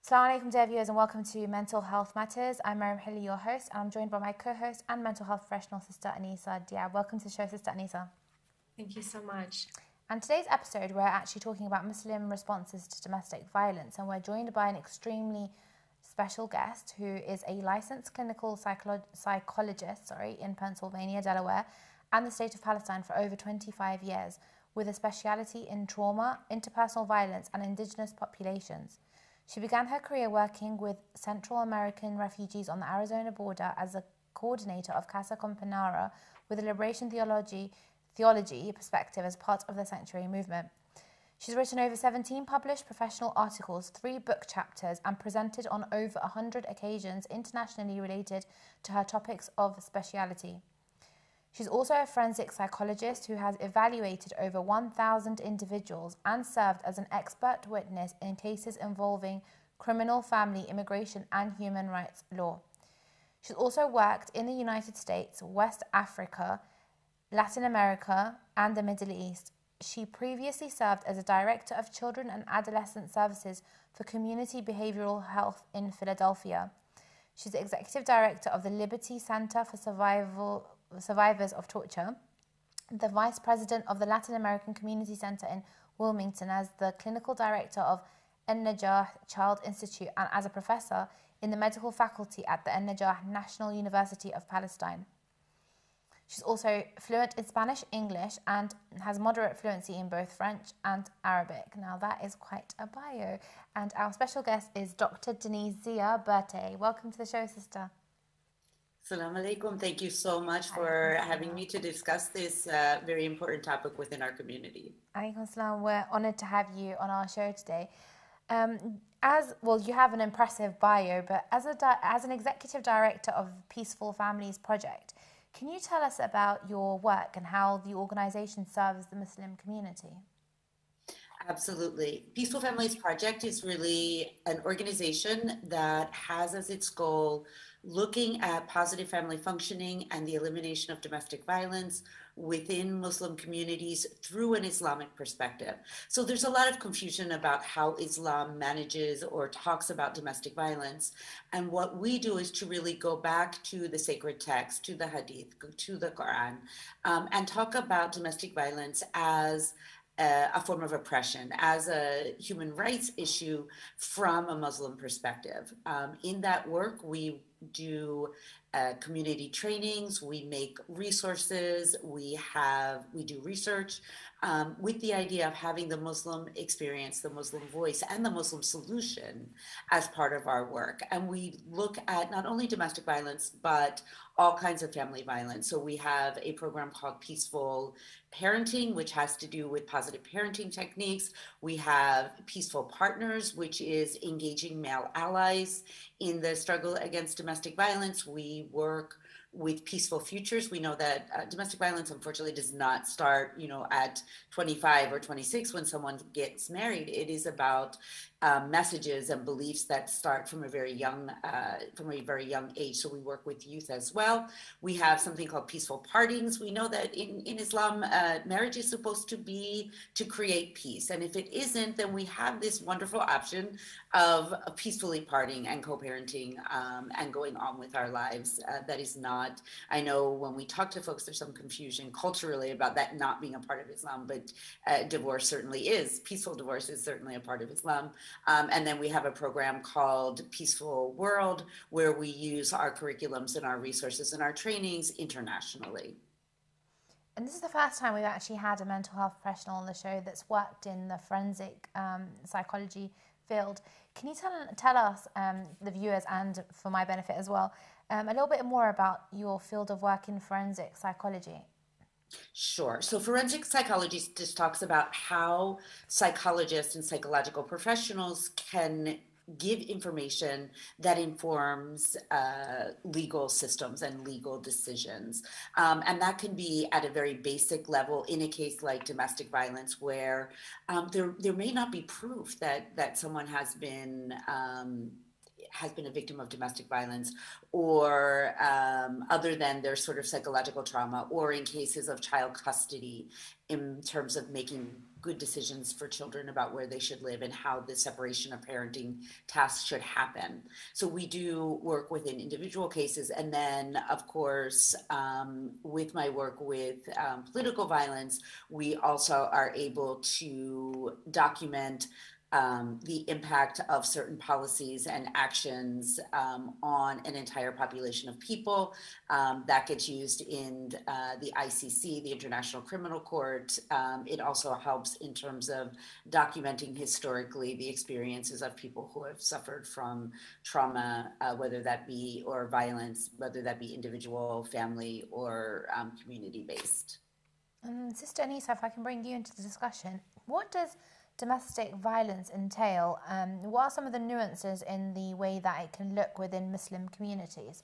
Assalamu alaikum, dear viewers, and welcome to Mental Health Matters. I'm Mariam Hilly, your host, and I'm joined by my co-host and mental health professional, Sister Anisa Diab. Welcome to the show, Sister Anisa. Thank you so much. And today's episode, we're actually talking about Muslim responses to domestic violence, and we're joined by an extremely special guest who is a licensed clinical psychologist in Pennsylvania, Delaware, and the state of Palestine for over 25 years, with a speciality in trauma, interpersonal violence, and indigenous populations. She began her career working with Central American refugees on the Arizona border as a coordinator of Casa Compañera with a liberation theology perspective as part of the Sanctuary movement. She's written over 17 published professional articles, 3 book chapters, and presented on over 100 occasions internationally related to her topics of speciality. She's also a forensic psychologist who has evaluated over 1,000 individuals and served as an expert witness in cases involving criminal, family, immigration, and human rights law. She's also worked in the United States, West Africa, Latin America, and the Middle East. She previously served as a director of children and adolescent services for community behavioral health in Philadelphia. She's the executive director of the Liberty Center for Survivors of Torture, the vice president of the Latin American Community Center in Wilmington, as the clinical director of En-Najah Child Institute, and as a professor in the medical faculty at the En-Najah National University of Palestine. She's also fluent in Spanish, English, and has moderate fluency in both French and Arabic. Now that is quite a bio. And our special guest is Dr. Denise Berte. Welcome to the show, sister. Assalamu alaikum. Thank you so much for having me to discuss this very important topic within our community. Alaikum salam. We're honoured to have you on our show today. You have an impressive bio, but as an executive director of Peaceful Families Project, can you tell us about your work and how the organisation serves the Muslim community? Absolutely. Peaceful Families Project is really an organization that has as its goal looking at positive family functioning and the elimination of domestic violence within Muslim communities through an Islamic perspective. So there's a lot of confusion about how Islam manages or talks about domestic violence. And what we do is to really go back to the sacred text, to the Hadith, to the Quran, and talk about domestic violence as a form of oppression, as a human rights issue from a Muslim perspective. In that work, we do community trainings, we make resources, we do research with the idea of having the Muslim experience, the Muslim voice, and the Muslim solution as part of our work. And we look at not only domestic violence, but all kinds of family violence. So we have a program called Peaceful Parenting, which has to do with positive parenting techniques. We have Peaceful Partners, which is engaging male allies in the struggle against domestic violence. We work with Peaceful Futures. We know that domestic violence, unfortunately, does not start, at 25 or 26 when someone gets married. It is about messages and beliefs that start from a very young age. So we work with youth as well. We have something called Peaceful Partings. We know that in Islam, marriage is supposed to be to create peace. And if it isn't, then we have this wonderful option of peacefully parting and co-parenting and going on with our lives. That is not, I know when we talk to folks, there's some confusion culturally about that not being a part of Islam, but divorce certainly is. Peaceful divorce is certainly a part of Islam. And then we have a program called Peaceful World, where we use our curriculums and our resources and our trainings internationally. And this is the first time we've actually had a mental health professional on the show that's worked in the forensic psychology field. Can you tell us, the viewers, and for my benefit as well, a little bit more about your field of work in forensic psychology? Sure. So forensic psychology just talks about how psychologists and psychological professionals can give information that informs legal systems and legal decisions. And that can be at a very basic level in a case like domestic violence, where there may not be proof that someone has been a victim of domestic violence, or other than their sort of psychological trauma, or in cases of child custody, in terms of making good decisions for children about where they should live and how the separation of parenting tasks should happen. So we do work within individual cases. And then, of course, with my work with political violence, we also are able to document the impact of certain policies and actions on an entire population of people. That gets used in the ICC, the International Criminal Court. It also helps in terms of documenting historically the experiences of people who have suffered from trauma, whether that be, or violence, whether that be individual, family, or community-based. Sister Anisa, if I can bring you into the discussion, what does domestic violence entail? What are some of the nuances in the way that it can look within Muslim communities?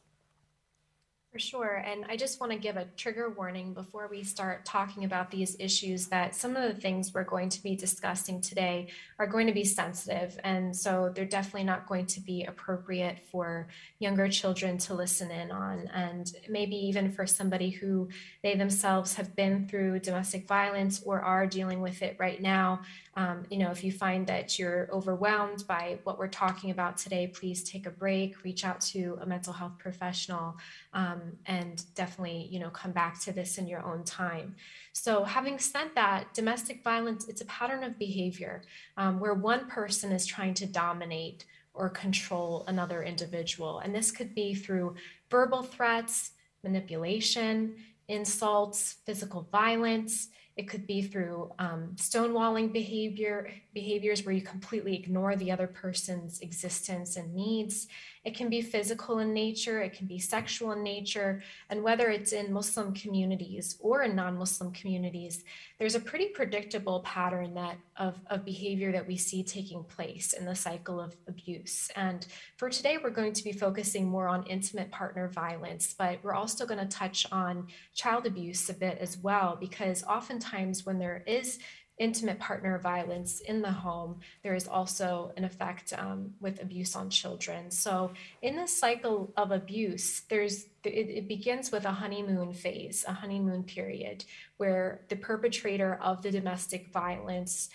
For sure. And I just want to give a trigger warning before we start talking about these issues that some of the things we're going to be discussing today are going to be sensitive. And so they're definitely not going to be appropriate for younger children to listen in on. And maybe even for somebody who they themselves have been through domestic violence or are dealing with it right now. If you find that you're overwhelmed by what we're talking about today, please take a break, reach out to a mental health professional. And definitely, come back to this in your own time. So having said that, domestic violence, it's a pattern of behavior where one person is trying to dominate or control another individual. And this could be through verbal threats, manipulation, insults, physical violence. It could be through stonewalling behaviors where you completely ignore the other person's existence and needs. It can be physical in nature, it can be sexual in nature, and whether it's in Muslim communities or in non-Muslim communities, there's a pretty predictable pattern of behavior that we see taking place in the cycle of abuse. And for today, we're going to be focusing more on intimate partner violence, but we're also going to touch on child abuse a bit as well, because oftentimes when there is intimate partner violence in the home, there is also an effect with abuse on children. So in this cycle of abuse, it begins with a honeymoon phase, a honeymoon period, where the perpetrator of the domestic violence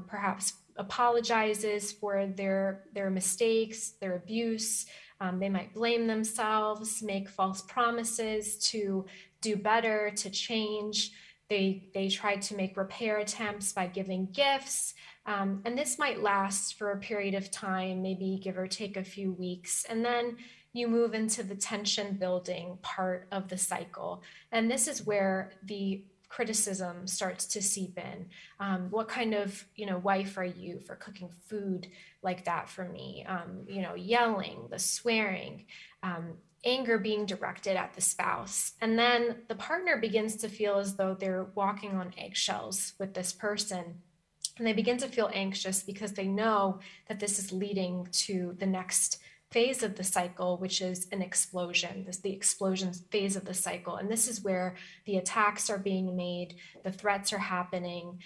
perhaps apologizes for their mistakes, their abuse. They might blame themselves, make false promises to do better, to change. They try to make repair attempts by giving gifts, and this might last for a period of time, maybe give or take a few weeks, and then you move into the tension building part of the cycle. And this is where the criticism starts to seep in. What kind of wife are you for cooking food like that for me? Yelling, the swearing, anger being directed at the spouse. And then the partner begins to feel as though they're walking on eggshells with this person. And they begin to feel anxious because they know that this is leading to the next phase of the cycle, which is an explosion. This is the explosion phase of the cycle. And this is where the attacks are being made, the threats are happening.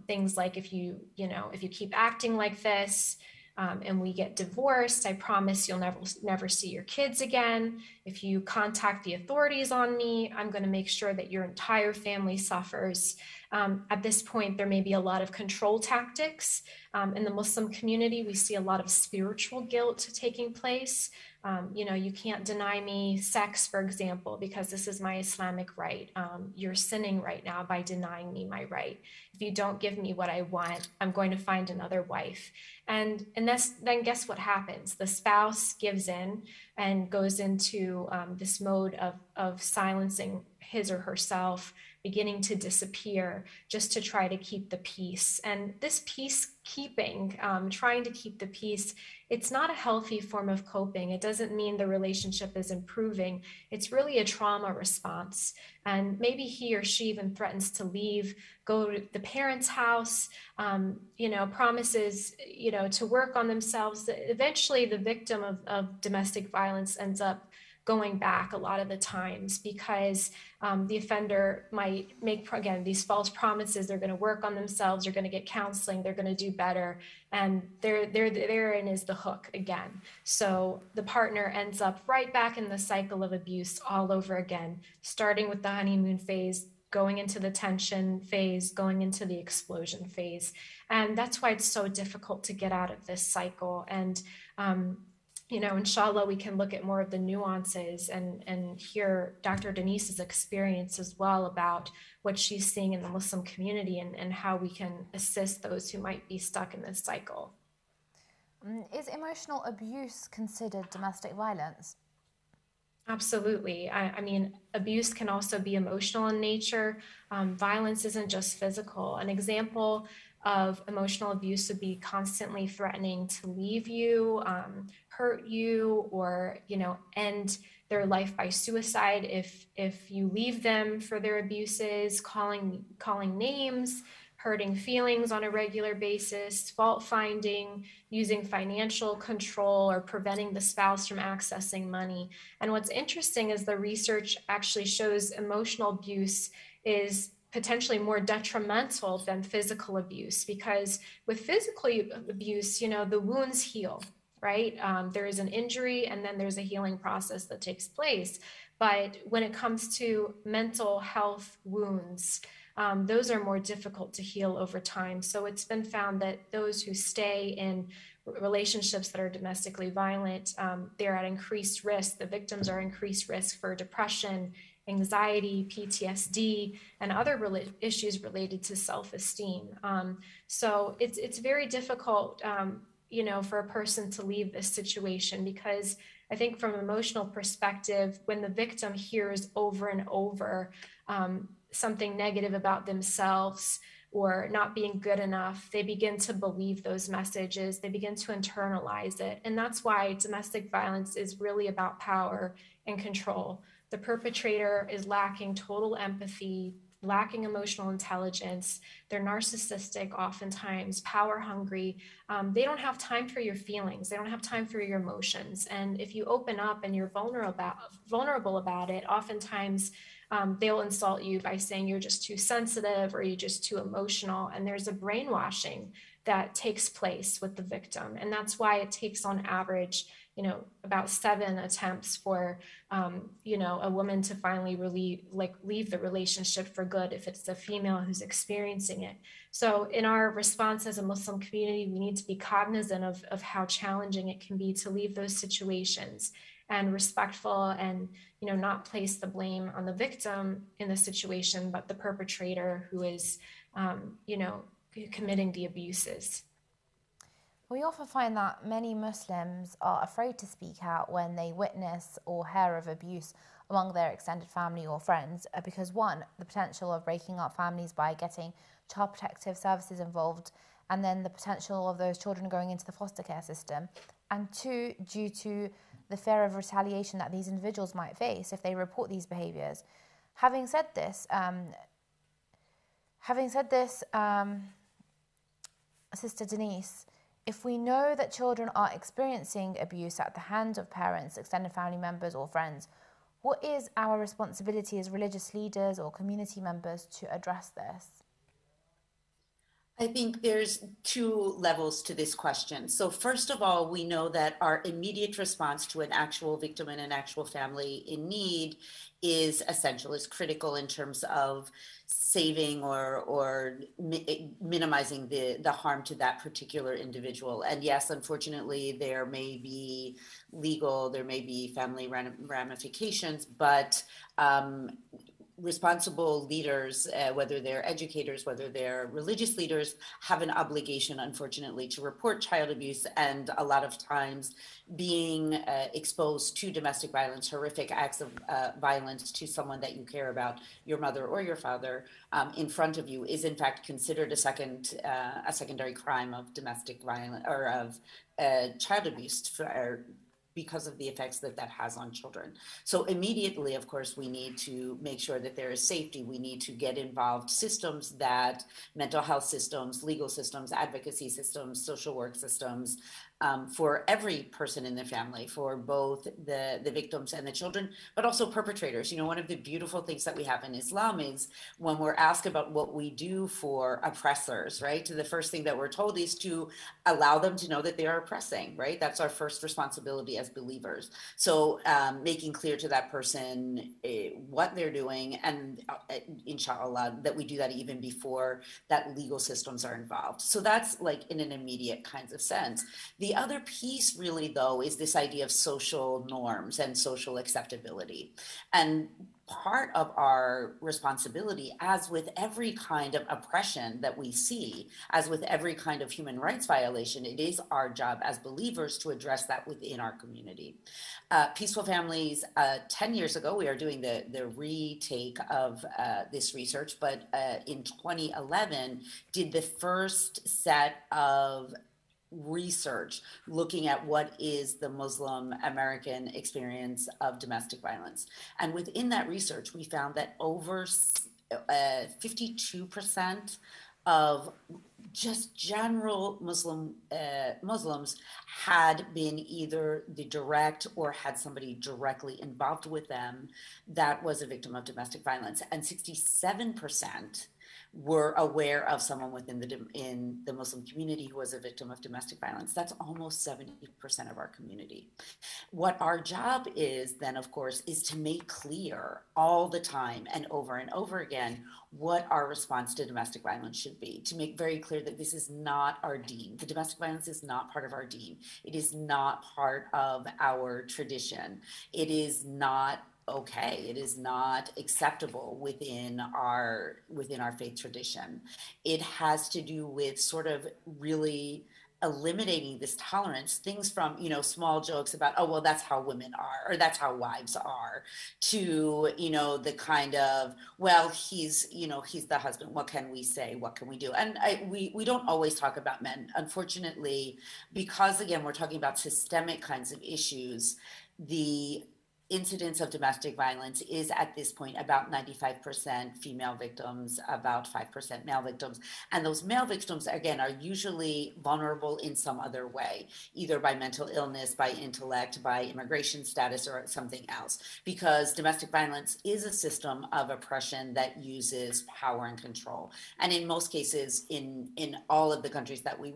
Things like if you keep acting like this, and we get divorced, I promise you'll never see your kids again. If you contact the authorities on me, I'm going to make sure that your entire family suffers. At this point, there may be a lot of control tactics. In the Muslim community, we see a lot of spiritual guilt taking place. You can't deny me sex, for example, because this is my Islamic right. You're sinning right now by denying me my right. If you don't give me what I want, I'm going to find another wife. And then guess what happens? The spouse gives in and goes into this mode of silencing his or herself, beginning to disappear just to try to keep the peace. And this peacekeeping, trying to keep the peace, it's not a healthy form of coping. It doesn't mean the relationship is improving. It's really a trauma response. And maybe he or she even threatens to leave, go to the parents' house, promises, to work on themselves. Eventually, the victim of domestic violence ends up going back a lot of the times because the offender might make, again, these false promises. They're going to work on themselves. They're going to get counseling. They're going to do better. And therein is the hook again. So the partner ends up right back in the cycle of abuse all over again, starting with the honeymoon phase, going into the tension phase, going into the explosion phase. And that's why it's so difficult to get out of this cycle. And, inshallah, we can look at more of the nuances and hear Dr. Denise's experience as well about what she's seeing in the Muslim community and how we can assist those who might be stuck in this cycle. Is emotional abuse considered domestic violence? Absolutely. I mean, abuse can also be emotional in nature. Violence isn't just physical. An example of emotional abuse would be constantly threatening to leave you, hurt you, or end their life by suicide if you leave them for their abuses, calling names, hurting feelings on a regular basis, fault finding, using financial control, or preventing the spouse from accessing money. And what's interesting is the research actually shows emotional abuse is potentially more detrimental than physical abuse, because with physical abuse, the wounds heal, right? There is an injury and then there's a healing process that takes place. But when it comes to mental health wounds, those are more difficult to heal over time. So it's been found that those who stay in relationships that are domestically violent, they're at increased risk. The victims are increased risk for depression, anxiety, PTSD, and other issues related to self-esteem. So it's very difficult, for a person to leave this situation, because I think from an emotional perspective, when the victim hears over and over something negative about themselves or not being good enough, they begin to believe those messages, they begin to internalize it. And that's why domestic violence is really about power and control. The perpetrator is lacking total empathy, lacking emotional intelligence. They're narcissistic, oftentimes power hungry. They don't have time for your feelings. They don't have time for your emotions. And if you open up and you're vulnerable about it, oftentimes they'll insult you by saying you're just too sensitive or you're just too emotional. And there's a brainwashing that takes place with the victim. And that's why it takes on average, about 7 attempts for, a woman to finally leave the relationship for good if it's a female who's experiencing it. So in our response as a Muslim community, we need to be cognizant of how challenging it can be to leave those situations, and respectful, and not place the blame on the victim in the situation, but the perpetrator who is committing the abuses. We often find that many Muslims are afraid to speak out when they witness or hear of abuse among their extended family or friends, because one, the potential of breaking up families by getting child protective services involved, and then the potential of those children going into the foster care system, and two, due to the fear of retaliation that these individuals might face if they report these behaviours. Having said this, Sister Denise, if we know that children are experiencing abuse at the hands of parents, extended family members or friends, what is our responsibility as religious leaders or community members to address this? I think there's 2 levels to this question. So first of all, we know that our immediate response to an actual victim and an actual family in need is essential, is critical in terms of saving or minimizing the harm to that particular individual. And yes, unfortunately, there may be there may be family ramifications, but responsible leaders, whether they're educators, whether they're religious leaders, have an obligation, unfortunately, to report child abuse, and a lot of times being exposed to domestic violence, horrific acts of violence to someone that you care about, your mother or your father, in front of you, is in fact considered a secondary crime of domestic violence or of child abuse because of the effects that has on children. So immediately, of course, we need to make sure that there is safety. We need to get involved systems, that mental health systems, legal systems, advocacy systems, social work systems, for every person in the family, for both the victims and the children, but also perpetrators. You know, one of the beautiful things that we have in Islam is when we're asked about what we do for oppressors, right? The first thing that we're told is to allow them to know that they are oppressing, right? That's our first responsibility as believers. So making clear to that person what they're doing, and inshallah, that we do that even before that legal systems are involved. So that's like in an immediate kinds of sense. The other piece really, though, is this idea of social norms and social acceptability. And part of our responsibility, as with every kind of oppression that we see, as with every kind of human rights violation, it is our job as believers to address that within our community. Peaceful Families, 10 years ago, we are doing the retake of this research, but in 2011, did the first set of research looking at what is the Muslim American experience of domestic violence. And within that research, we found that over 52% of just general Muslims had been either the direct or had somebody directly involved with them that was a victim of domestic violence. And 67% were aware of someone within the Muslim community who was a victim of domestic violence. That's almost 70% of our community. What our job is then, of course, is to make clear all the time and over again what our response to domestic violence should be, to make very clear that this is not our deen. The domestic violence is not part of our deen. It is not part of our tradition. It is not okay. It is not acceptable within our faith tradition. It has to do with sort of really eliminating this tolerance, things from, you know, small jokes about, oh, well, that's how women are, or that's how wives are, to, you know, the kind of, well, he's the husband. What can we say? What can we do? And we don't always talk about men, unfortunately, because again, we're talking about systemic kinds of issues. The incidence of domestic violence is at this point about 95% female victims, about 5% male victims. And those male victims, again, are usually vulnerable in some other way, either by mental illness, by intellect, by immigration status, or something else, because domestic violence is a system of oppression that uses power and control. And in most cases, in all of the countries that we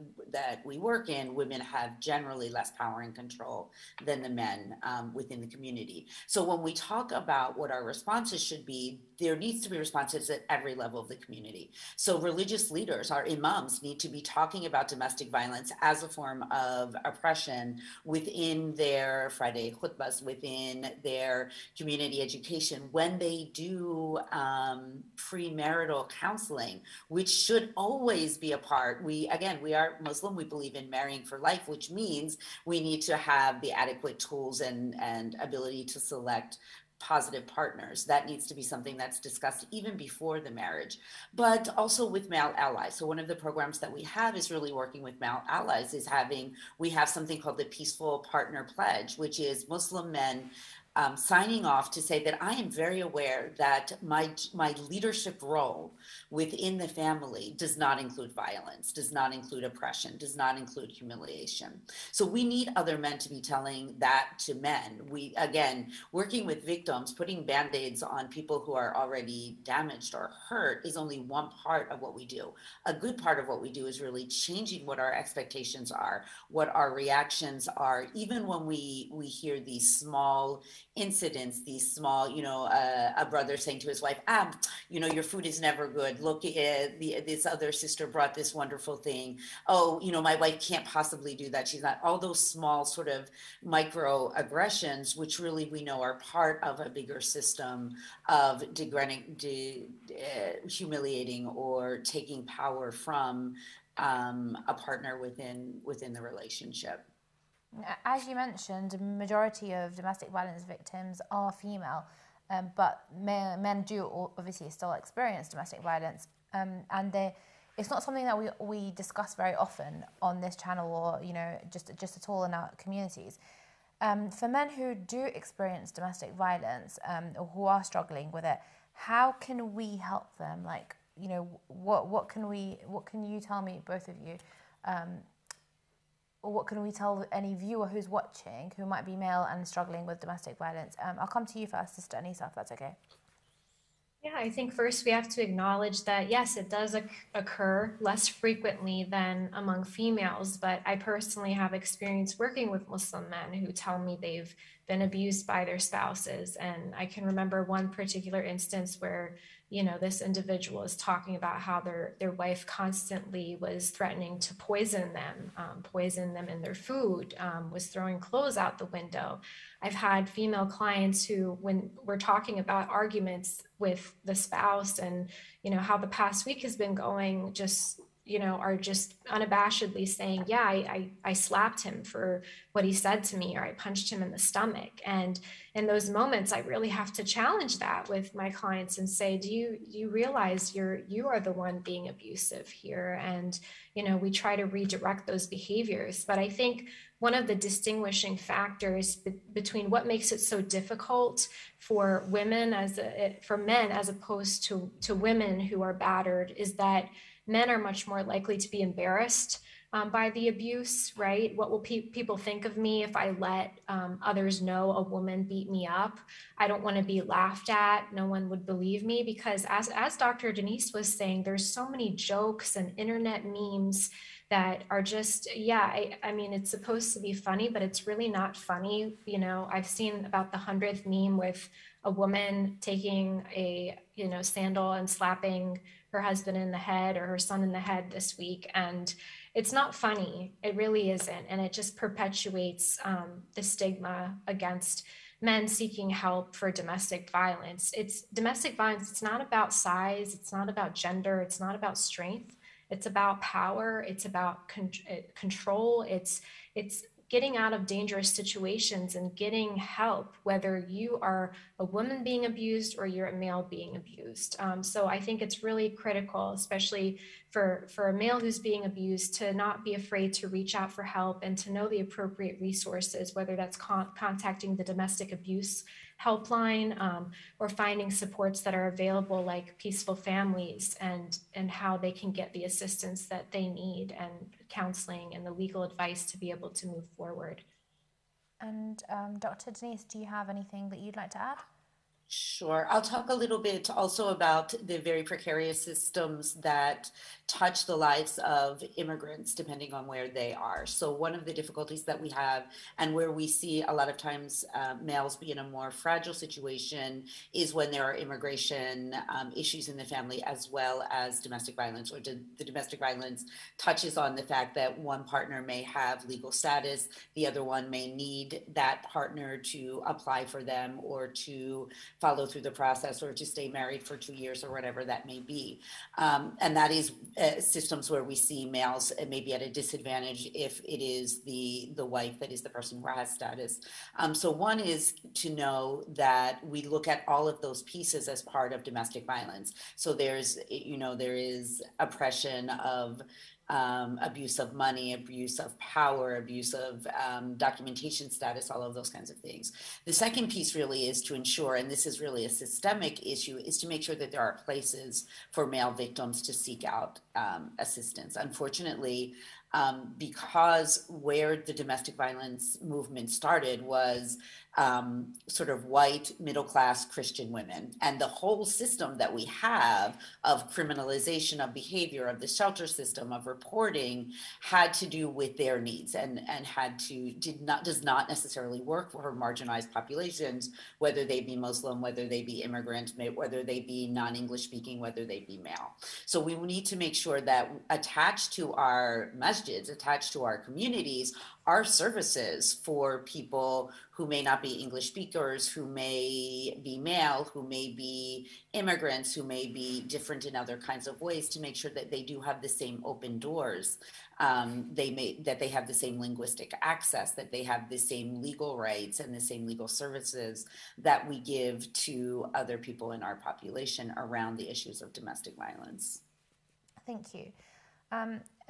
work in, women have generally less power and control than the men within the community. So when we talk about what our responses should be, there needs to be responses at every level of the community. So religious leaders, our imams, need to be talking about domestic violence as a form of oppression within their Friday khutbahs, within their community education, when they do premarital counseling, which should always be a part. We are Muslim, we believe in marrying for life, which means we need to have the adequate tools and ability to select positive partners. That needs to be something that's discussed even before the marriage, but also with male allies. So one of the programs that we have is really working with male allies, we have something called the Peaceful Partner Pledge, which is Muslim men signing off to say that I am very aware that my leadership role within the family does not include violence, does not include oppression, does not include humiliation. So we need other men to be telling that to men. We, again, working with victims, putting Band-Aids on people who are already damaged or hurt is only one part of what we do. A good part of what we do is really changing what our expectations are, what our reactions are, even when we hear these small incidents, these small, a brother saying to his wife, your food is never good. Look, this other sister brought this wonderful thing. Oh, my wife can't possibly do that. She's not. All those small sort of microaggressions, which really we know are part of a bigger system of humiliating or taking power from a partner within the relationship. As you mentioned, the majority of domestic violence victims are female, but men do obviously still experience domestic violence, and it's not something that we discuss very often on this channel or just at all in our communities. For men who do experience domestic violence or who are struggling with it, how can we help them? What can you tell me, both of you? what can we tell any viewer who's watching who might be male and struggling with domestic violence? I'll come to you first, Sister Anisa, if that's okay. Yeah, I think first we have to acknowledge that, yes, it does occur less frequently than among females, but I personally have experience working with Muslim men who tell me they've been abused by their spouses. And I can remember one particular instance where, you know, this individual is talking about how their wife constantly was threatening to poison them in their food, was throwing clothes out the window. I've had female clients who, when we're talking about arguments with the spouse and, you know, how the past week has been going, just, you know, are just unabashedly saying, yeah, I slapped him for what he said to me, or I punched him in the stomach. And in those moments, I really have to challenge that with my clients and say, do you realize you are the one being abusive here? And, you know, we try to redirect those behaviors. But I think one of the distinguishing factors between what makes it so difficult for men as opposed to women who are battered is that men are much more likely to be embarrassed by the abuse, right? What will people think of me if I let others know a woman beat me up? I don't want to be laughed at. No one would believe me, because as Dr. Denise was saying, there's so many jokes and internet memes that are just, I mean, it's supposed to be funny, but it's really not funny. You know, I've seen about the 100th meme with a woman taking a, you know, sandal and slapping her husband in the head or her son in the head this week. And it's not funny. It really isn't. And it just perpetuates the stigma against men seeking help for domestic violence. It's domestic violence. It's not about size. It's not about gender. It's not about strength. It's about power. It's about control. It's getting out of dangerous situations and getting help, whether you are a woman being abused or you're a male being abused. So I think it's really critical, especially for a male who's being abused, to not be afraid to reach out for help and to know the appropriate resources, whether that's contacting the domestic abuse helpline or finding supports that are available, like Peaceful Families, and how they can get the assistance that they need, and counseling and the legal advice to be able to move forward. And Dr. Denise, do you have anything that you'd like to add? Sure. I'll talk a little bit also about the very precarious systems that touch the lives of immigrants, depending on where they are. So one of the difficulties that we have, and where we see a lot of times males be in a more fragile situation, is when there are immigration issues in the family, as well as domestic violence, or the domestic violence touches on the fact that one partner may have legal status, the other one may need that partner to apply for them, or to follow through the process, or to stay married for 2 years, or whatever that may be. And that is systems where we see males maybe at a disadvantage if it is the wife that is the person who has status. So one is to know that we look at all of those pieces as part of domestic violence. So there is oppression of abuse of money, abuse of power, abuse of documentation status, all of those kinds of things. The second piece really is to ensure, and this is really a systemic issue, is to make sure that there are places for male victims to seek out assistance. Unfortunately, because where the domestic violence movement started was sort of white, middle-class Christian women. And the whole system that we have of criminalization of behavior, of the shelter system, of reporting, had to do with their needs, and does not necessarily work for marginalized populations, whether they be Muslim, whether they be immigrant, whether they be non-English speaking, whether they be male. So we need to make sure that attached to our masjids, attached to our communities, are services for people who may not be English speakers, who may be male, who may be immigrants, who may be different in other kinds of ways, to make sure that they do have the same open doors, that they have the same linguistic access, that they have the same legal rights and the same legal services that we give to other people in our population around the issues of domestic violence. Thank you.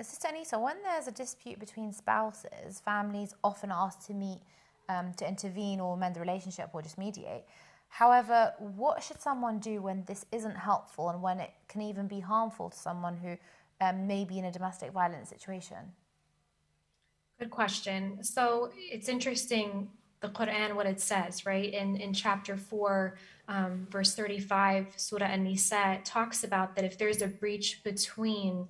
Sister Anisa, when there's a dispute between spouses, families often ask to meet to intervene or mend the relationship, or just mediate. However, what should someone do when this isn't helpful, and when it can even be harmful to someone who may be in a domestic violence situation? Good question. So it's interesting, the Quran, what it says, right? In chapter 4, verse 35, Surah Anisa, talks about that if there's a breach between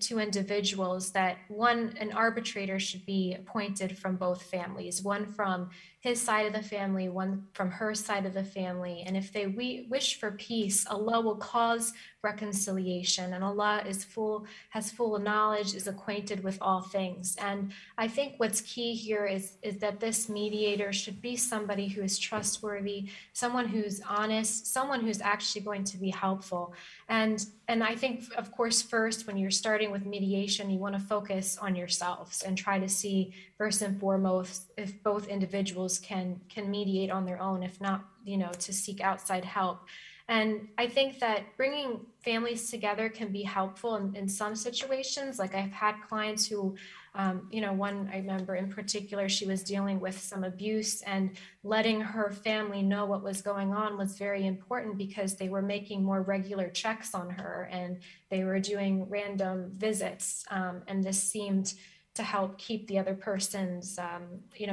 two individuals, that an arbitrator should be appointed from both families, one from his side of the family, one from her side of the family. And if they wish for peace, Allah will cause reconciliation, and Allah has full knowledge, is acquainted with all things. And I think what's key here is that this mediator should be somebody who is trustworthy, someone who's honest, someone who's actually going to be helpful. And I think, of course, first, when you're starting with mediation, you want to focus on yourselves and try to see, first and foremost, if both individuals can mediate on their own, if not, to seek outside help. And I think that bringing families together can be helpful in some situations. Like, I've had clients who, one I remember in particular, she was dealing with some abuse, and letting her family know what was going on was very important, because they were making more regular checks on her, and they were doing random visits. And this seemed to help keep the other person's,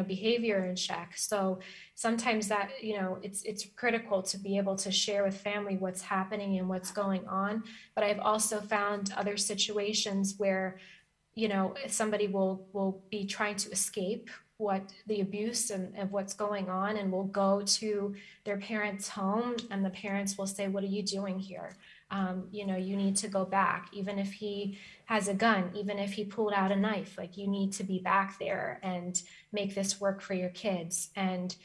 behavior in check. So sometimes that, it's critical to be able to share with family what's happening and what's going on. But I've also found other situations where, somebody will be trying to escape what the abuse and what's going on, and will go to their parents' home, and the parents will say, "What are you doing here? You need to go back. Even if he has a gun, even if he pulled out a knife, like, you need to be back there and make this work for your kids." And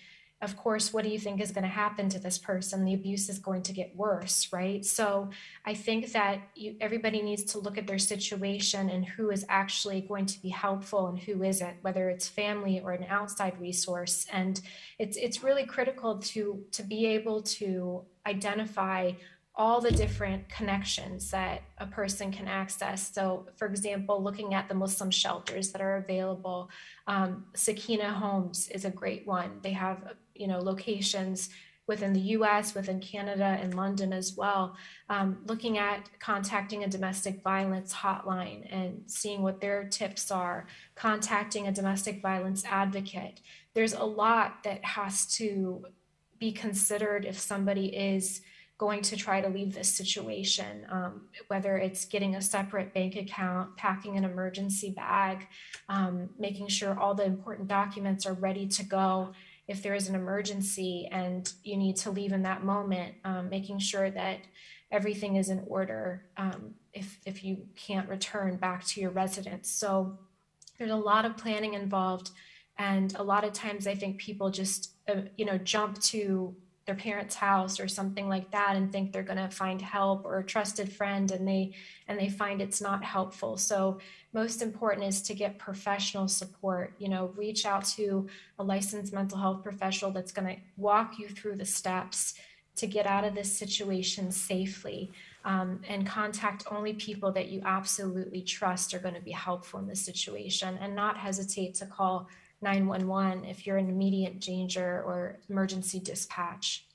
of course, what do you think is going to happen to this person? The abuse is going to get worse, right? So I think that everybody needs to look at their situation and who is actually going to be helpful and who isn't, whether it's family or an outside resource. And it's really critical to be able to identify all the different connections that a person can access. So, for example, looking at the Muslim shelters that are available, Sakina Homes is a great one. They have, locations within the US, within Canada, and London as well. Looking at contacting a domestic violence hotline and seeing what their tips are, contacting a domestic violence advocate. There's a lot that has to be considered if somebody is going to try to leave this situation, whether it's getting a separate bank account, packing an emergency bag, making sure all the important documents are ready to go if there is an emergency and you need to leave in that moment, making sure that everything is in order if you can't return back to your residence. So there's a lot of planning involved, and a lot of times I think people just jump to their parents' house or something like that and think they're going to find help or a trusted friend, and they find it's not helpful. So most important is to get professional support. Reach out to a licensed mental health professional that's going to walk you through the steps to get out of this situation safely, and contact only people that you absolutely trust are going to be helpful in this situation, and not hesitate to call 911 if you're in immediate danger, or emergency dispatch.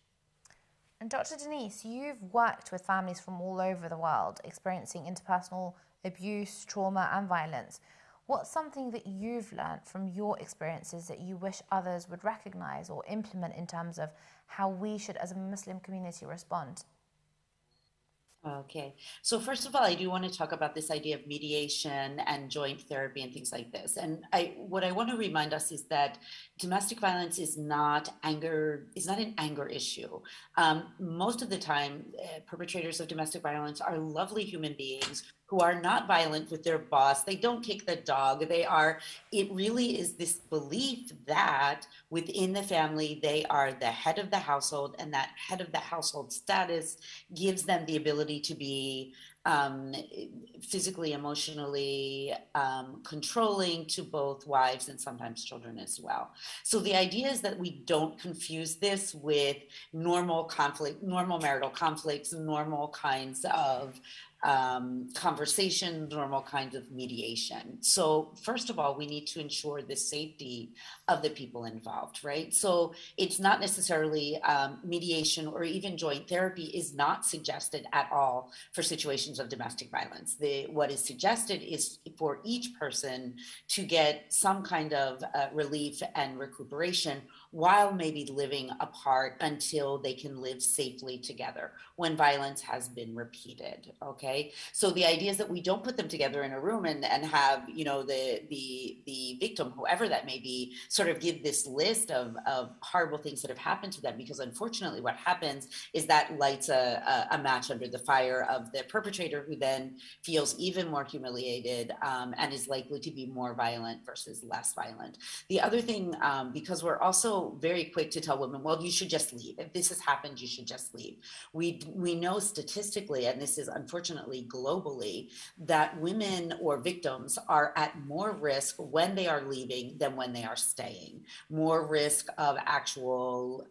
And Dr. Denise, you've worked with families from all over the world experiencing interpersonal abuse, trauma, and violence. What's something that you've learned from your experiences that you wish others would recognize or implement in terms of how we should, as a Muslim community, respond? Okay. So first of all, I do want to talk about this idea of mediation and joint therapy and things like this. And what I want to remind us is that domestic violence is not an anger issue. Most of the time, perpetrators of domestic violence are lovely human beings who are not violent with their boss. They don't kick the dog. It really is this belief that within the family, they are the head of the household, and that head of the household status gives them the ability to be physically, emotionally controlling to both wives and sometimes children as well. So the idea is that we don't confuse this with normal conflict, normal marital conflicts, normal kinds of conversation, normal kinds of mediation. So first of all, we need to ensure the safety of the people involved, right? So it's not necessarily mediation or even joint therapy is not suggested at all for situations of domestic violence. What is suggested is for each person to get some kind of relief and recuperation while maybe living apart until they can live safely together when violence has been repeated. Okay, so the idea is that we don't put them together in a room and have, you know, the victim, whoever that may be, sort of give this list of horrible things that have happened to them, because unfortunately what happens is that lights a match under the fire of the perpetrator, who then feels even more humiliated and is likely to be more violent versus less violent. The other thing, because we're also very quick to tell women, well, you should just leave. If this has happened, you should just leave. We know statistically, and this is unfortunately globally, that women or victims are at more risk when they are leaving than when they are staying. More risk of actual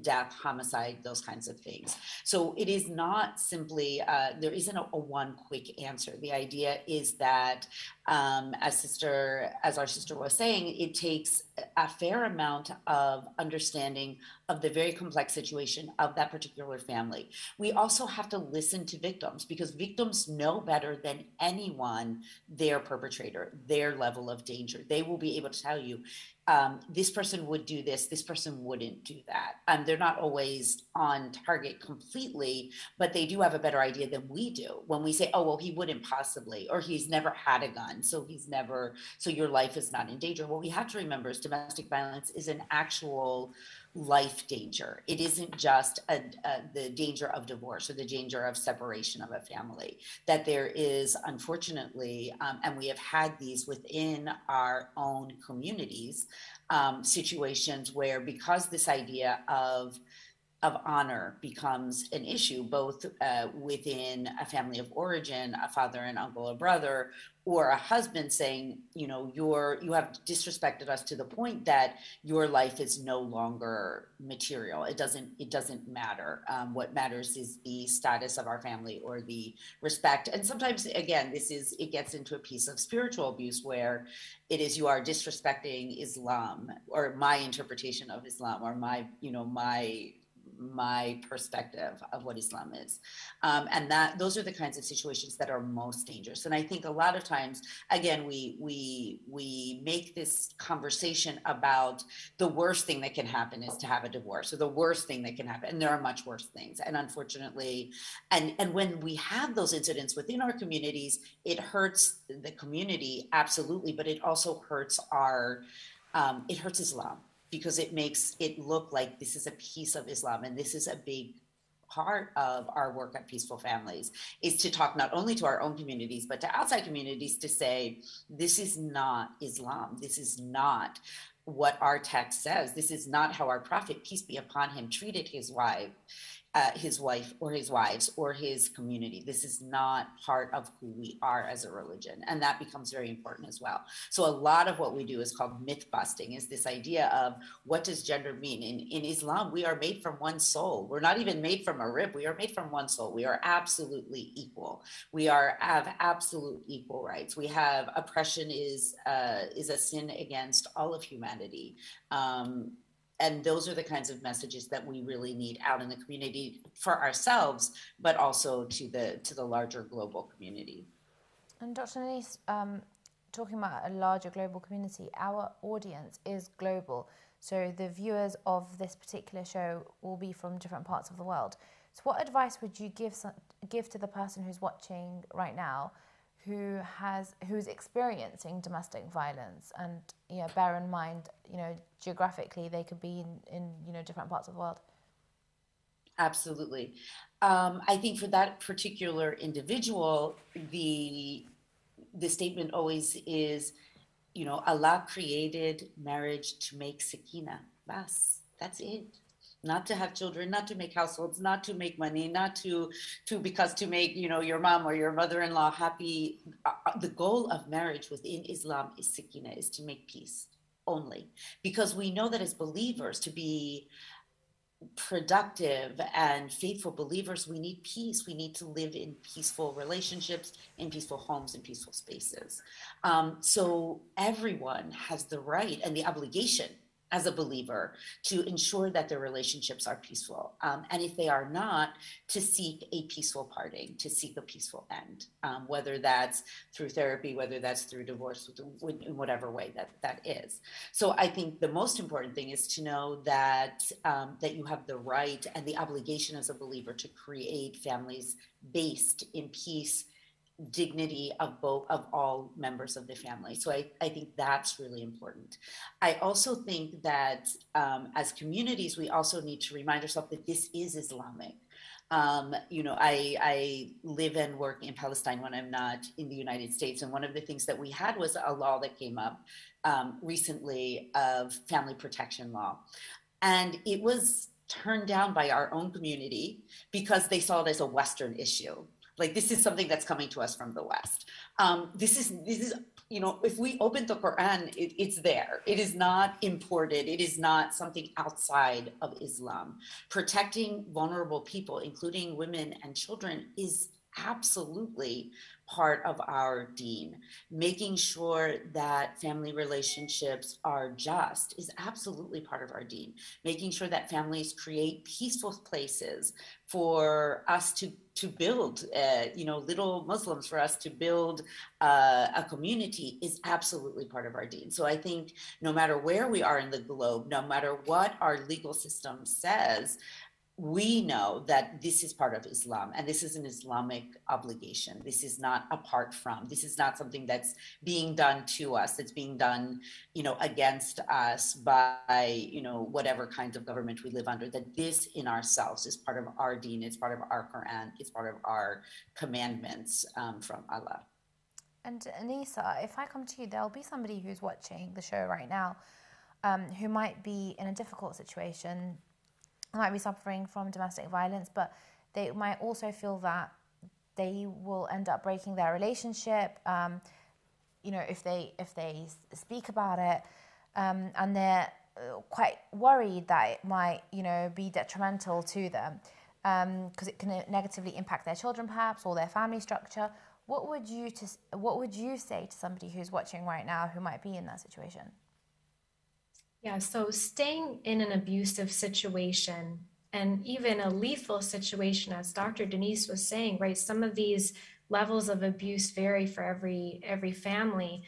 death, homicide, those kinds of things. So it is not simply, there isn't a one quick answer. The idea is that, as our sister was saying, it takes a fair amount of understanding of the very complex situation of that particular family. We also have to listen to victims, because victims know better than anyone their perpetrator, their level of danger. They will be able to tell you, this person would do this person wouldn't do that. They're not always on target completely, but they do have a better idea than we do. When we say, oh, well, he wouldn't possibly, or he's never had a gun, so your life is not in danger. What we have to remember is domestic violence is an actual life danger. It isn't just the danger of divorce or the danger of separation of a family. That there is, unfortunately, and we have had these within our own communities, situations where, because this idea of honor becomes an issue, both within a family of origin, a father and uncle or brother, or a husband saying, you know, you have disrespected us to the point that your life is no longer material. It doesn't matter. What matters is the status of our family or the respect. And sometimes, again, it gets into a piece of spiritual abuse where it is, you are disrespecting Islam, or my interpretation of Islam, or my perspective of what Islam is. And those are the kinds of situations that are most dangerous. And I think a lot of times, again, we make this conversation about the worst thing that can happen is to have a divorce, or the worst thing that can happen. And there are much worse things. And unfortunately, and when we have those incidents within our communities, it hurts the community, absolutely, but it also hurts it hurts Islam, because it makes it look like this is a piece of Islam. And this is a big part of our work at Peaceful Families, is to talk not only to our own communities, but to outside communities, to say, this is not Islam. This is not what our text says. This is not how our prophet, peace be upon him, treated his wife or his wives or his community. This is not part of who we are as a religion. And that becomes very important as well. So a lot of what we do is called myth busting, is this idea of, what does gender mean? In Islam, we are made from one soul. We're not even made from a rib. We are made from one soul. We are absolutely equal. We have absolute equal rights. We have, oppression is a sin against all of humanity. And those are the kinds of messages that we really need out in the community for ourselves, but also to the larger global community. And Dr. Denise, talking about a larger global community, our audience is global. So the viewers of this particular show will be from different parts of the world. So what advice would you give to the person who's watching right now, who's experiencing domestic violence? And bear in mind, geographically they could be in different parts of the world. Absolutely. I think for that particular individual, the statement always is, Allah created marriage to make sakina. Bas, that's it. Not to have children, not to make households, not to make money, not to make, your mom or your mother-in-law happy. The goal of marriage within Islam is sakina, is to make peace only. Because we know that as believers, to be productive and faithful believers, we need peace. We need to live in peaceful relationships, in peaceful homes, in peaceful spaces. So everyone has the right and the obligation as a believer to ensure that their relationships are peaceful. And if they are not, to seek a peaceful parting, to seek a peaceful end, whether that's through therapy, whether that's through divorce, in whatever way that is. So I think the most important thing is to know that that you have the right and the obligation as a believer to create families based in peace, dignity of all members of the family. So I think that's really important. I also think that as communities, we also need to remind ourselves that this is Islamic. I live and work in Palestine when I'm not in the United States. And one of the things that we had was a law that came up recently of family protection law. And it was turned down by our own community because they saw it as a Western issue. Like, this is something that's coming to us from the West. This is, if we open the Quran, it's there. It is not imported. It is not something outside of Islam. Protecting vulnerable people, including women and children, is absolutely part of our deen. Making sure that family relationships are just is absolutely part of our deen. Making sure that families create peaceful places for us to build, little Muslims, for us to build a community is absolutely part of our deen. So I think no matter where we are in the globe, no matter what our legal system says, we know that this is part of Islam, and this is an Islamic obligation. This is not apart from, this is not something that's being done to us, it's being done, against us by, whatever kinds of government we live under, that this in ourselves is part of our deen, it's part of our Quran, it's part of our commandments from Allah. And Anisa, if I come to you, there'll be somebody who's watching the show right now who might be in a difficult situation, might be suffering from domestic violence, but they might also feel that they will end up breaking their relationship, if they speak about it, and they're quite worried that it might, be detrimental to them, because it can negatively impact their children perhaps, or their family structure. What would you say to somebody who's watching right now who might be in that situation? Yeah, so staying in an abusive situation, and even a lethal situation, as Dr. Denise was saying, right? Some of these levels of abuse vary for every family.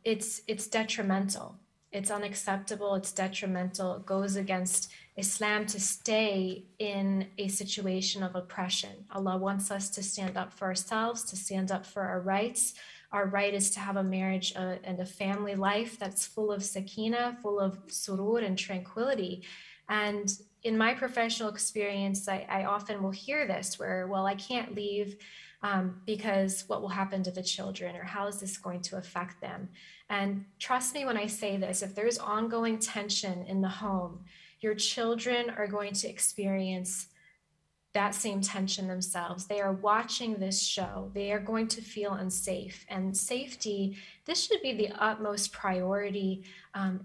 It's detrimental. It's unacceptable. It's detrimental. It goes against Islam to stay in a situation of oppression. Allah wants us to stand up for ourselves, to stand up for our rights. Our right is to have a marriage and a family life that's full of sakina, full of surur and tranquility. And in my professional experience, I often will hear this where, well, I can't leave because what will happen to the children, or how is this going to affect them? And trust me when I say this, if there's ongoing tension in the home, your children are going to experience that same tension themselves. They are watching this show. They are going to feel unsafe. And safety, this should be the utmost priority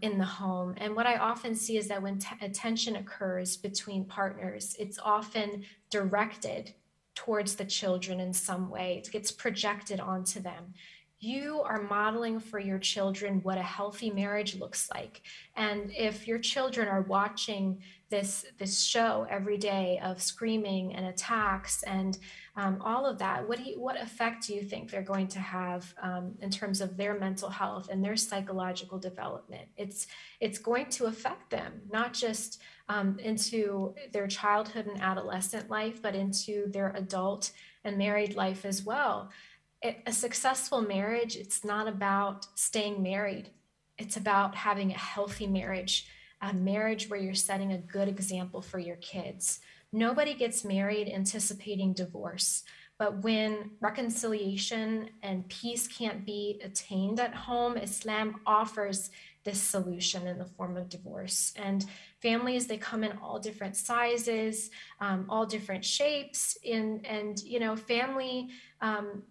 in the home. And what I often see is that when a tension occurs between partners, it's often directed towards the children in some way. It gets projected onto them. You are modeling for your children what a healthy marriage looks like. And if your children are watching this show every day of screaming and attacks and all of that, what effect do you think they're going to have in terms of their mental health and their psychological development? It's going to affect them, not just into their childhood and adolescent life, but into their adult and married life as well. A successful marriage, it's not about staying married. It's about having a healthy marriage, a marriage where you're setting a good example for your kids. Nobody gets married anticipating divorce, but when reconciliation and peace can't be attained at home, Islam offers this solution in the form of divorce. And families, they come in all different sizes, all different shapes, and family,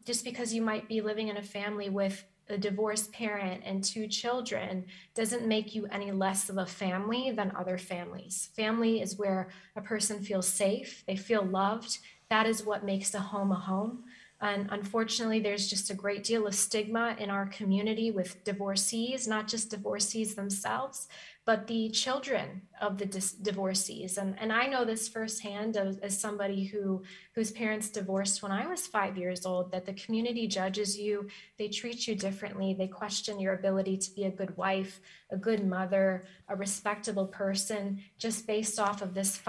just because you might be living in a family with a divorced parent and 2 children doesn't make you any less of a family than other families. Family is where a person feels safe, they feel loved. That is what makes a home a home. And unfortunately, there's just a great deal of stigma in our community with divorcees, not just divorcees themselves, but the children of the divorcees. And I know this firsthand as somebody whose parents divorced when I was 5 years old, that the community judges you, they treat you differently, they question your ability to be a good wife, a good mother, a respectable person, just based off of this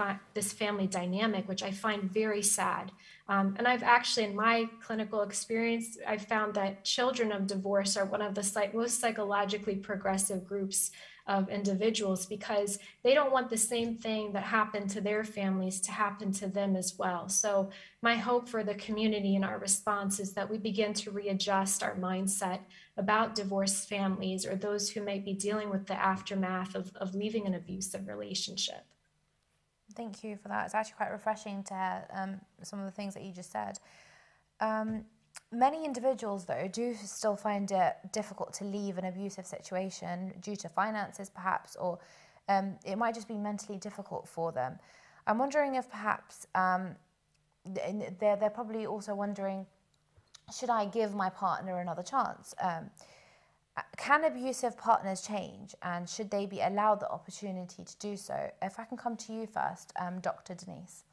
family dynamic, which I find very sad. And I've actually, in my clinical experience, I've found that children of divorce are one of the most psychologically progressive groups of individuals, because they don't want the same thing that happened to their families to happen to them as well. So my hope for the community and our response is that we begin to readjust our mindset about divorced families, or those who may be dealing with the aftermath of leaving an abusive relationship. Thank you for that. It's actually quite refreshing to hear some of the things that you just said. Many individuals, though, do still find it difficult to leave an abusive situation due to finances, perhaps, or it might just be mentally difficult for them. I'm wondering if perhaps they're probably also wondering, should I give my partner another chance? Can abusive partners change, and should they be allowed the opportunity to do so? If I can come to you first, Dr. Denise.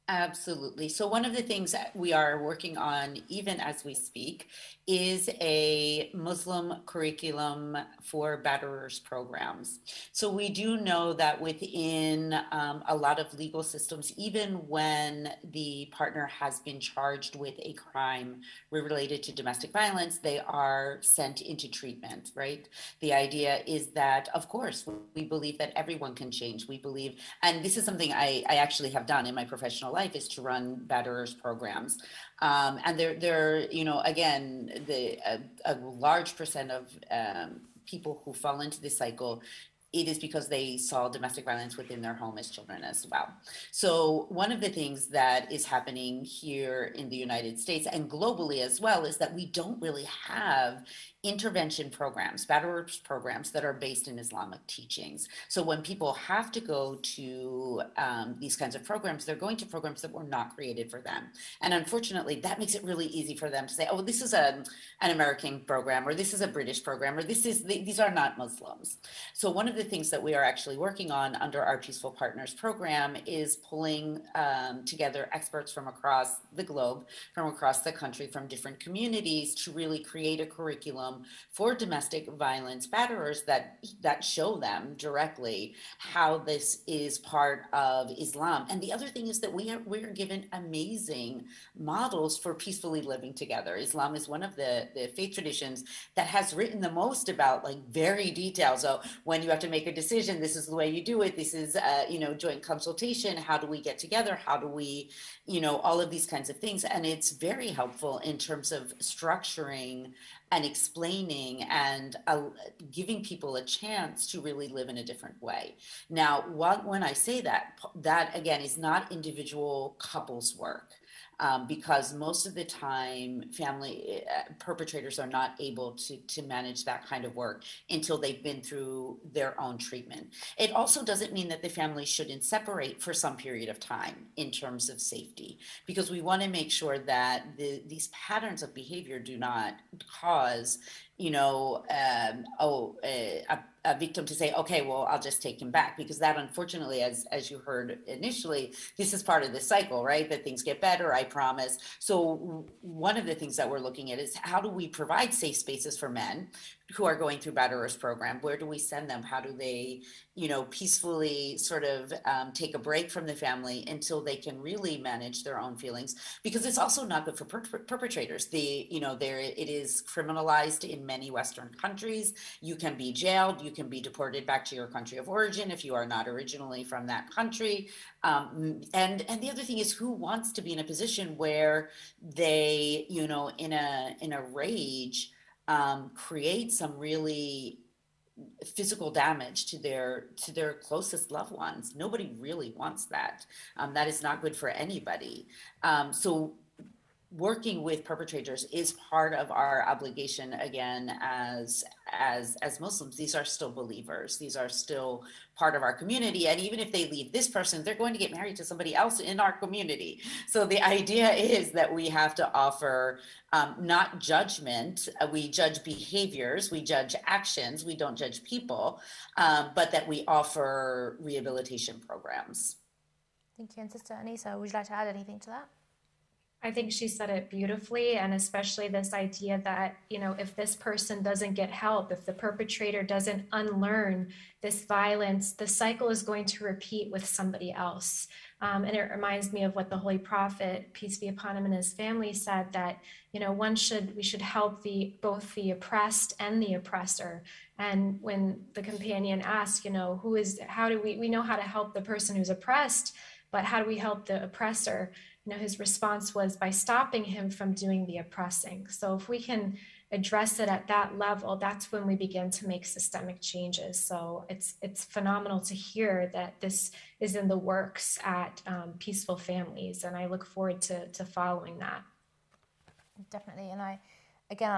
Absolutely. So one of the things that we are working on, even as we speak, is a Muslim curriculum for batterers programs. So we do know that within a lot of legal systems, even when the partner has been charged with a crime related to domestic violence, they are sent into treatment, right? The idea is that, of course, we believe that everyone can change. We believe, and this is something I actually have done in my professional life, is to run batterers programs. And they're, again, a large percent of people who fall into this cycle, it is because they saw domestic violence within their home as children as well. So one of the things that is happening here in the United States and globally as well is that we don't really have intervention programs, batterers programs that are based in Islamic teachings. So when people have to go to these kinds of programs, they're going to programs that were not created for them. And unfortunately, that makes it really easy for them to say, oh, this is an American program, or this is a British program, or these are not Muslims. So one of the things that we are actually working on under our Peaceful Partners program is pulling together experts from across the globe, from across the country, from different communities, to really create a curriculum for domestic violence batterers that show them directly how this is part of Islam. And the other thing is that we're given amazing models for peacefully living together. Islam is one of the faith traditions that has written the most about, like, very detailed. So when you have to make a decision, this is the way you do it. This is joint consultation. How do we get together? How do we, all of these kinds of things. And it's very helpful in terms of structuring and explaining and giving people a chance to really live in a different way. Now, when I say that again is not individual couples work. Because most of the time family perpetrators are not able to manage that kind of work until they've been through their own treatment. It also doesn't mean that the family shouldn't separate for some period of time in terms of safety, because we want to make sure that these patterns of behavior do not cause a victim to say, okay, well, I'll just take him back, because that, unfortunately, as you heard initially, this is part of the cycle, right? That things get better, I promise. So one of the things that we're looking at is, how do we provide safe spaces for men who are going through batterers program? Where do we send them? How do they, peacefully sort of take a break from the family until they can really manage their own feelings? Because it's also not good for perpetrators. It is criminalized in many Western countries. You can be jailed. You can be deported back to your country of origin if you are not originally from that country. And the other thing is, who wants to be in a position where they, in a rage, create some really physical damage to their closest loved ones? Nobody really wants that. That is not good for anybody. So working with perpetrators is part of our obligation. Again, as Muslims, these are still believers. These are still part of our community. And even if they leave this person, they're going to get married to somebody else in our community. So the idea is that we have to offer not judgment. We judge behaviors, we judge actions, we don't judge people, but that we offer rehabilitation programs. Thank you. And Sister Anisa, would you like to add anything to that? I think she said it beautifully, and especially this idea that, you know, if this person doesn't get help, if the perpetrator doesn't unlearn this violence, the cycle is going to repeat with somebody else. And it reminds me of what the Holy Prophet, peace be upon him, and his family said, that, you know, we should help both the oppressed and the oppressor. And when the companion asked, you know, how do we know how to help the person who's oppressed, but how do we help the oppressor? You know, his response was by stopping him from doing the oppressing. So if we can address it at that level, that's when we begin to make systemic changes. So it's phenomenal to hear that this is in the works at Peaceful Families, and I look forward to following that. Definitely. And I'd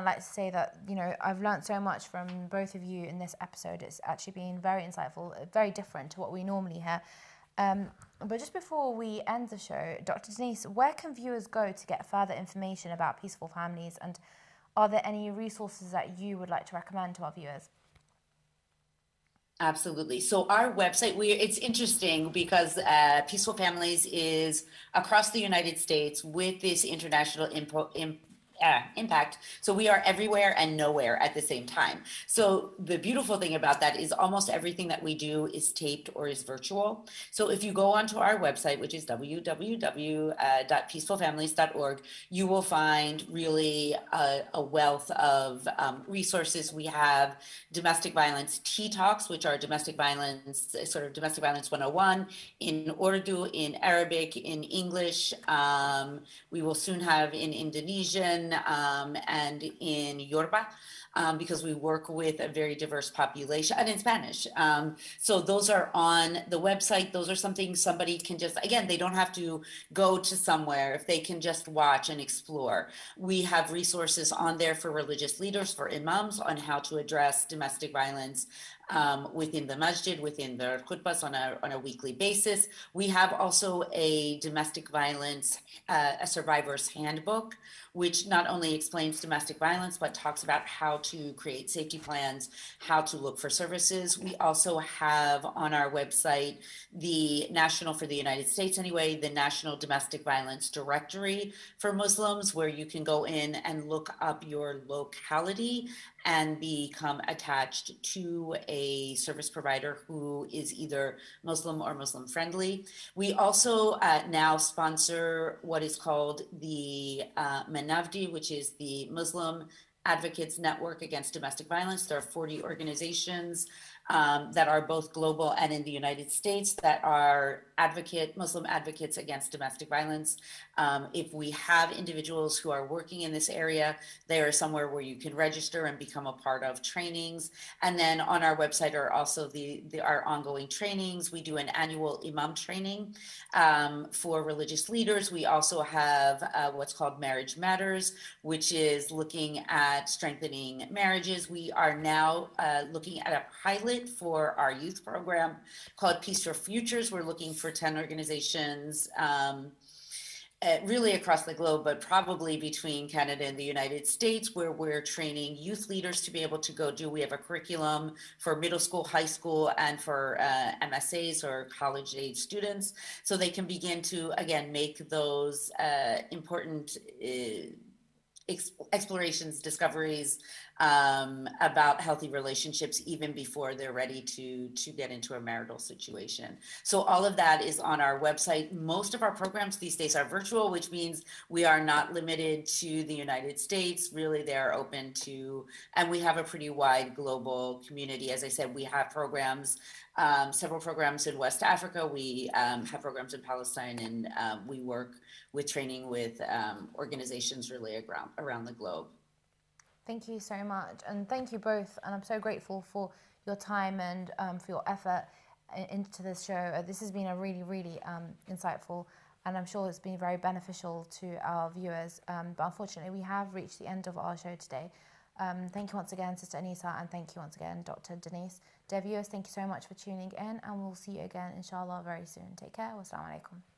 like to say that, you know, I've learned so much from both of you in this episode. It's actually been very insightful, very different to what we normally hear. But just before we end the show, Dr. Denise, where can viewers go to get further information about Peaceful Families, and are there any resources that you would like to recommend to our viewers? Absolutely. So our website, it's interesting because Peaceful Families is across the United States with this international impact. So we are everywhere and nowhere at the same time. So the beautiful thing about that is almost everything that we do is taped or is virtual. So if you go onto our website, which is www.peacefulfamilies.org, you will find really a wealth of resources. We have domestic violence T-Talks, which are domestic violence 101 in Urdu, in Arabic, in English. We will soon have in Indonesian, and in Yoruba, because we work with a very diverse population, and in Spanish. So those are on the website. Those are something somebody can just, again, they don't have to go to somewhere if they can just watch and explore. We have resources on there for religious leaders, for imams, on how to address domestic violence within the masjid, within the khutbahs on a weekly basis. We have also a domestic violence, a survivor's handbook, which not only explains domestic violence, but talks about how to create safety plans, how to look for services. We also have on our website the National, for the United States anyway, the National Domestic Violence Directory for Muslims, where you can go in and look up your locality and become attached to a service provider who is either Muslim or Muslim friendly. We also now sponsor what is called the Manavdi, which is the Muslim Advocates Network Against Domestic Violence. There are 40 organizations that are both global and in the United States that are Muslim advocates against domestic violence. If we have individuals who are working in this area, they are somewhere where you can register and become a part of trainings. And then on our website are also our ongoing trainings. We do an annual imam training for religious leaders. We also have what's called Marriage Matters, which is looking at strengthening marriages. We are now looking at a pilot for our youth program called Peace for Futures. We're looking for 10 organizations really across the globe, but probably between Canada and the United States, where we're training youth leaders to be able to go do. We have a curriculum for middle school, high school, and for MSAs or college age students, so they can begin to, again, make those important explorations, discoveries about healthy relationships even before they're ready to get into a marital situation. So all of that is on our website. Most of our programs these days are virtual, which means we are not limited to the United States. Really, they're open to, and we have a pretty wide global community. As I said, we have programs, several programs in West Africa. We have programs in Palestine, and we work with training with organizations really around the globe. Thank you so much, and thank you both, and I'm so grateful for your time and for your effort into this show. This has been a really, really insightful and I'm sure it's been very beneficial to our viewers. But unfortunately, we have reached the end of our show today. Thank you once again, Sister Anisa, and thank you once again, Dr. Denise. Dear viewers, thank you so much for tuning in, and we'll see you again, inshallah, very soon. Take care. Wassalamu alaikum.